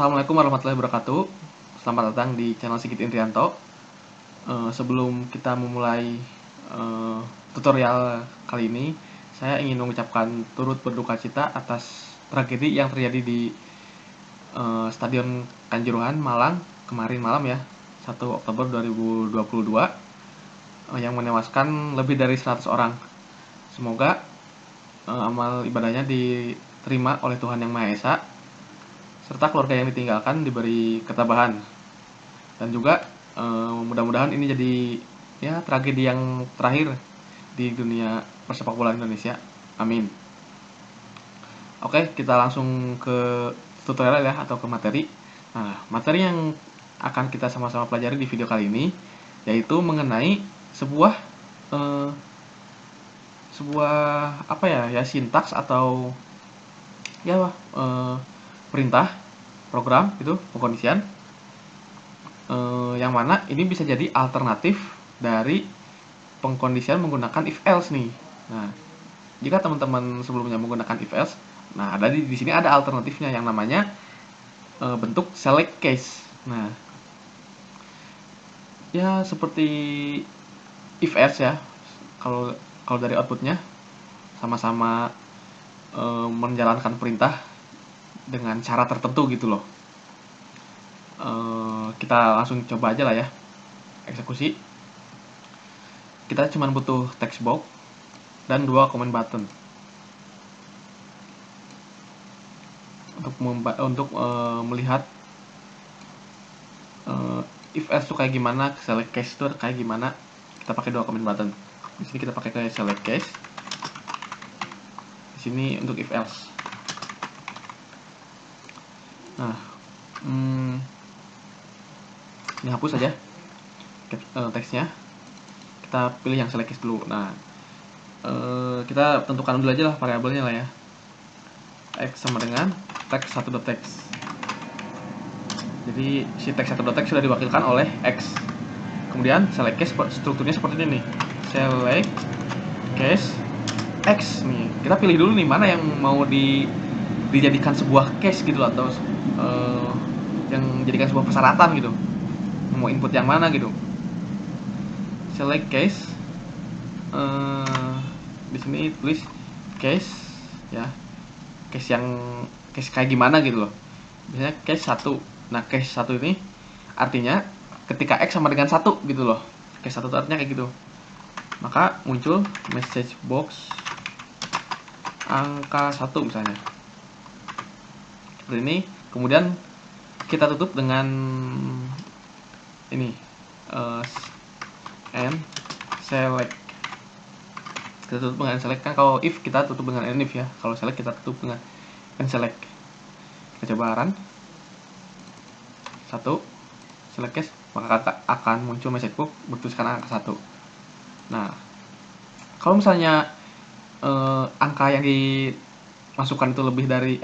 Assalamualaikum warahmatullahi wabarakatuh. Selamat datang di channel Sigit Indrianto. Sebelum kita memulai tutorial kali ini, saya ingin mengucapkan turut berduka cita atas tragedi yang terjadi di Stadion Kanjuruhan, Malang kemarin malam ya, 1 Oktober 2022, yang menewaskan lebih dari 100 orang. Semoga amal ibadahnya diterima oleh Tuhan Yang Maha Esa, serta keluarga yang ditinggalkan diberi ketabahan. Dan juga mudah-mudahan ini jadi ya tragedi yang terakhir di dunia persepak bola Indonesia. Amin. Oke, kita langsung ke tutorial ya, atau ke materi. Nah, materi yang akan kita sama-sama pelajari di video kali ini yaitu mengenai sebuah apa ya sintaks atau ya perintah program itu pengkondisian, yang mana ini bisa jadi alternatif dari pengkondisian menggunakan if else nih. Nah, jika teman-teman sebelumnya menggunakan if else, nah ada di sini ada alternatifnya yang namanya bentuk select case. Nah, ya seperti if else ya, kalau kalau dari outputnya sama-sama menjalankan perintah dengan cara tertentu gitu loh. Kita langsung coba aja lah ya, eksekusi. Kita cuma butuh text box dan 2 comment button untuk melihat if else itu kayak gimana, select case itu kayak gimana. Kita pakai 2 comment button. Di sini kita pakai kayak select case, di sini untuk if else. Nah, ini hapus saja teksnya. Kita pilih yang select case dulu. Nah, kita tentukan dulu aja lah variabelnya lah ya. X sama dengan text 1.text. Jadi si text 1.text sudah diwakilkan oleh X. Kemudian select case strukturnya seperti ini nih. Select case X nih. Kita pilih dulu nih mana yang mau dijadikan sebuah case gitu, atau yang jadikan sebuah persyaratan gitu. Mau input yang mana gitu. Select case, di sini tulis case ya. Case kayak gimana gitu loh. Misalnya case 1. Nah, case 1 ini artinya ketika X sama dengan 1 gitu loh. Case 1 itu artinya kayak gitu. Maka muncul message box angka 1 misalnya. Seperti ini. Kemudian kita tutup dengan ini, and select. Kita tutup dengan select, kan kalau if kita tutup dengan and if ya. Kalau select kita tutup dengan and select. Kita coba run. 1 select case, maka akan muncul message box bertuliskan angka 1. Nah, kalau misalnya angka yang dimasukkan itu lebih dari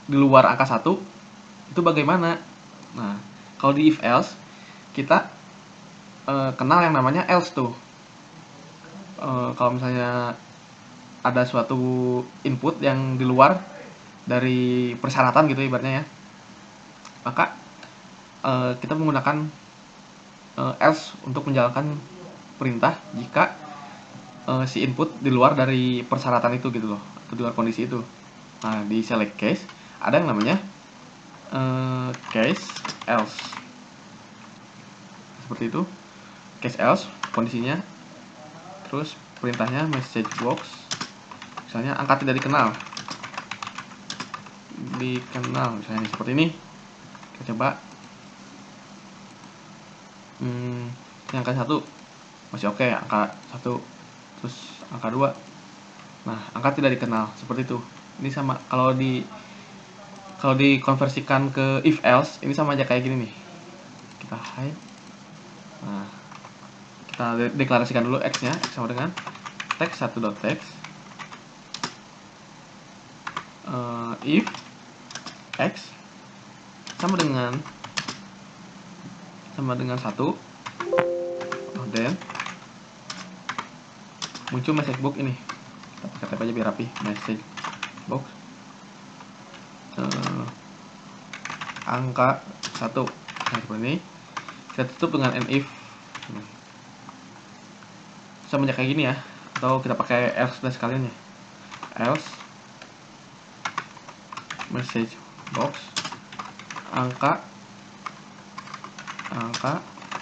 di luar angka 1, itu bagaimana? Nah, kalau di if else kita kenal yang namanya else tuh. Kalau misalnya ada suatu input yang di luar dari persyaratan gitu ibaratnya ya, maka kita menggunakan else untuk menjalankan perintah jika si input di luar dari persyaratan itu gitu loh, atau di luar kondisi itu. Nah, di select case ada yang namanya case else. Seperti itu. Case else kondisinya. Terus perintahnya message box. Misalnya angka tidak dikenal. Misalnya seperti ini. Kita coba. Ini angka 1 masih oke, angka 1. Terus angka 2. Nah, angka tidak dikenal seperti itu. Ini sama kalau dikonversikan ke if else, ini sama aja kayak gini nih. Kita hide. Nah, kita deklarasikan dulu X nya, X sama dengan text 1.text, if X sama dengan 1, then muncul message box ini. Kita pakai tab aja biar rapi. Message box angka 1. Nah, seperti ini. Kita tutup dengan if. Sama aja kayak gini ya, atau kita pakai else dan sekalian ya. Else message box angka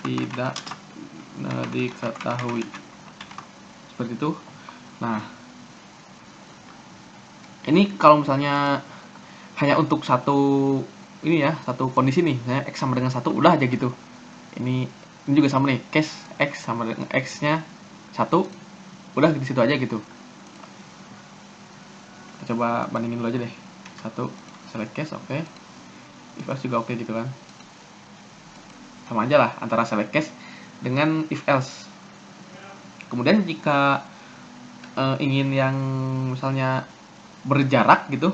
tidak diketahui, seperti itu. Nah, ini kalau misalnya hanya untuk satu ini ya, satu kondisi nih, misalnya x sama dengan 1, udah aja gitu. Ini juga sama nih, case x sama dengan x nya 1, udah di situ aja gitu. Kita coba bandingin dulu aja deh. 1 select case, oke. If else juga oke gitu kan. Sama aja lah antara select case dengan if else. Kemudian jika ingin yang misalnya berjarak gitu,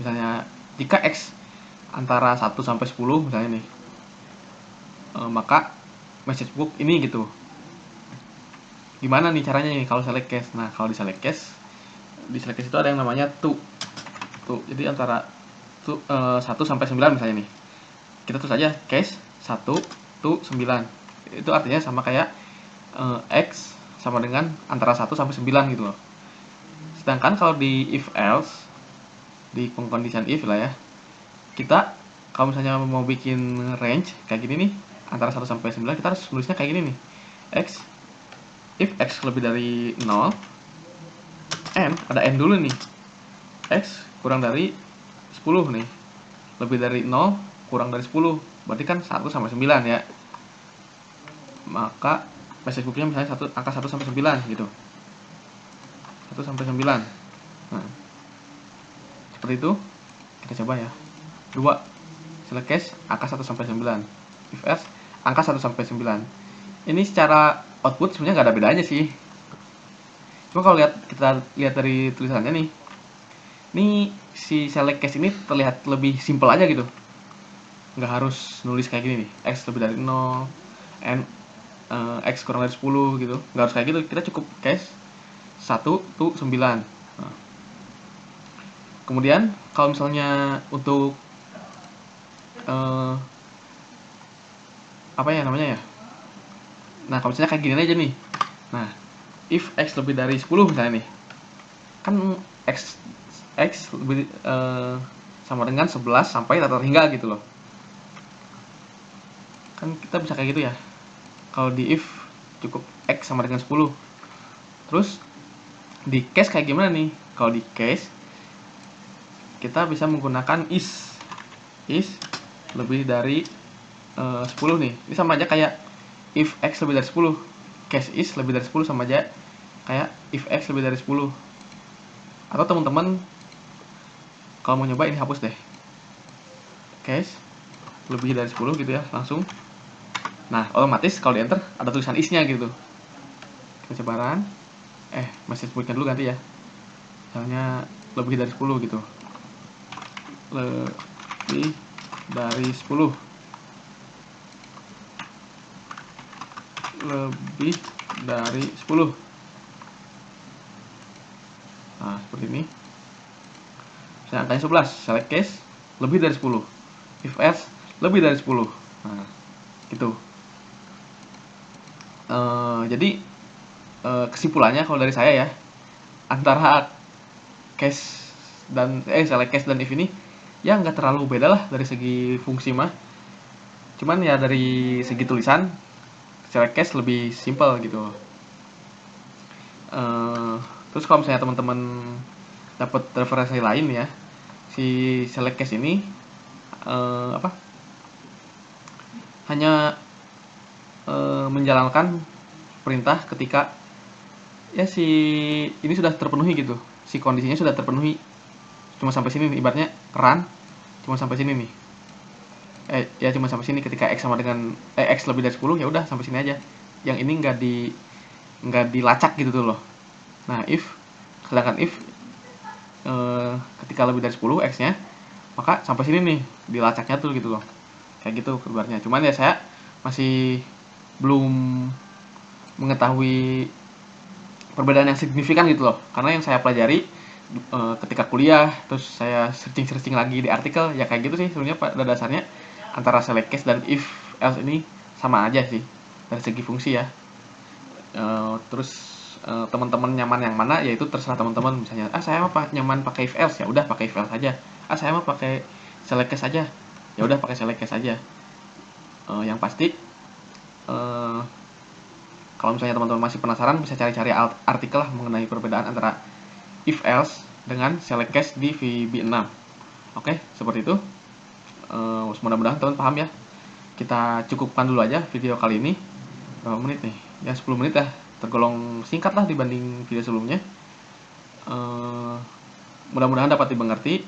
misalnya jika x antara 1 sampai 10 misalnya nih, maka message book ini gitu. Gimana nih caranya nih kalau select case? Nah, kalau di select case itu ada yang namanya to. Jadi antara 1 sampai 9 misalnya nih. Kita tulis aja case 1 to 9. Itu artinya sama kayak x sama dengan antara 1 sampai 9 gitu loh. Sedangkan kalau di if else, di pengkondisian if lah ya, kita kalau misalnya mau bikin range kayak gini nih, antara 1 sampai 9, kita harus nulisnya kayak gini nih. If x lebih dari 0, n, ada n dulu nih, x kurang dari 10 nih, lebih dari 0 kurang dari 10, berarti kan 1 sampai 9 ya. Maka message booknya misalnya angka 1 sampai 9 gitu. 1 sampai 9. Nah, seperti itu. Kita coba ya. 2 select case angka 1 sampai 9. If else angka 1 sampai 9. Ini secara output sebenarnya nggak ada bedanya sih. Cuma kalau kita lihat dari tulisannya nih, ini si select case ini terlihat lebih simple aja gitu. Nggak harus nulis kayak gini nih, x lebih dari 0, n x kurang dari 10 gitu. Nggak harus kayak gitu, kita cukup case 1 to 9. Nah, kemudian kalau misalnya untuk apa ya namanya ya, nah kalau misalnya kayak gini aja nih, nah if x lebih dari 10 misalnya nih, kan x lebih sama dengan 11 sampai tata hingga gitu loh. Kan kita bisa kayak gitu ya. Kalau di if cukup x sama dengan 10. Terus di case kayak gimana nih? Kalau di case kita bisa menggunakan is lebih dari 10 nih. Ini sama aja kayak if x lebih dari 10. Case is lebih dari 10 sama aja kayak if x lebih dari 10. Atau teman-teman kalau mau nyoba ini hapus deh. Case lebih dari 10 gitu ya, langsung. Nah, otomatis kalau di enter ada tulisan is-nya gitu. Kita coba run. Message booknya dulu ganti ya. Misalnya lebih dari 10 gitu. Lebih dari 10. Lebih dari 10. Nah, seperti ini. Misalnya angkanya 11, select case lebih dari 10. If else lebih dari 10. Nah, gitu. Jadi kesimpulannya kalau dari saya ya, antara case dan select case dan if ini ya nggak terlalu beda lah dari segi fungsi mah. Cuman ya dari segi tulisan select case lebih simple gitu. Terus kalau misalnya teman-teman dapat referensi lain ya, si select case ini hanya menjalankan perintah ketika ya si ini sudah terpenuhi gitu, si kondisinya sudah terpenuhi, cuma sampai sini nih, ibaratnya run cuma sampai sini nih, ya cuma sampai sini ketika x sama dengan x lebih dari 10, ya udah sampai sini aja, yang ini nggak dilacak gitu tuh loh. Nah sedangkan if ketika lebih dari 10 x nya, maka sampai sini nih dilacaknya tuh gitu loh, kayak gitu kabarnya. Cuman ya saya masih belum mengetahui perbedaan yang signifikan gitu loh, karena yang saya pelajari ketika kuliah, terus saya searching lagi di artikel, ya kayak gitu sih sebenarnya pada dasarnya. antara select case dan if else ini sama aja sih dari segi fungsi ya. Terus teman-teman nyaman yang mana yaitu terserah teman-teman. Misalnya saya mah nyaman pakai if else, ya udah pakai if else aja. Saya mah pakai select case aja, ya udah pakai select case aja. Yang pasti kalau misalnya teman-teman masih penasaran, bisa cari-cari artikel lah mengenai perbedaan antara if else dengan select case di VB6. Oke, seperti itu. Mudah-mudahan teman paham ya. Kita cukupkan dulu aja video kali ini. Berapa menit nih? Ya 10 menit ya, tergolong singkat lah dibanding video sebelumnya. Mudah-mudahan dapat dimengerti.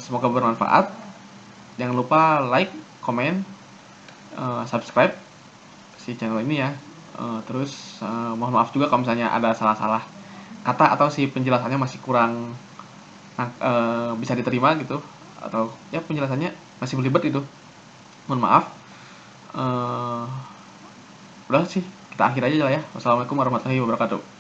Semoga bermanfaat. Jangan lupa like, komen, subscribe si channel ini ya. Terus mohon maaf juga kalau misalnya ada salah-salah kata atau si penjelasannya masih kurang bisa diterima gitu, atau ya penjelasannya masih belibet gitu. Mohon maaf. Udah sih, kita akhir aja lah ya. Wassalamualaikum warahmatullahi wabarakatuh.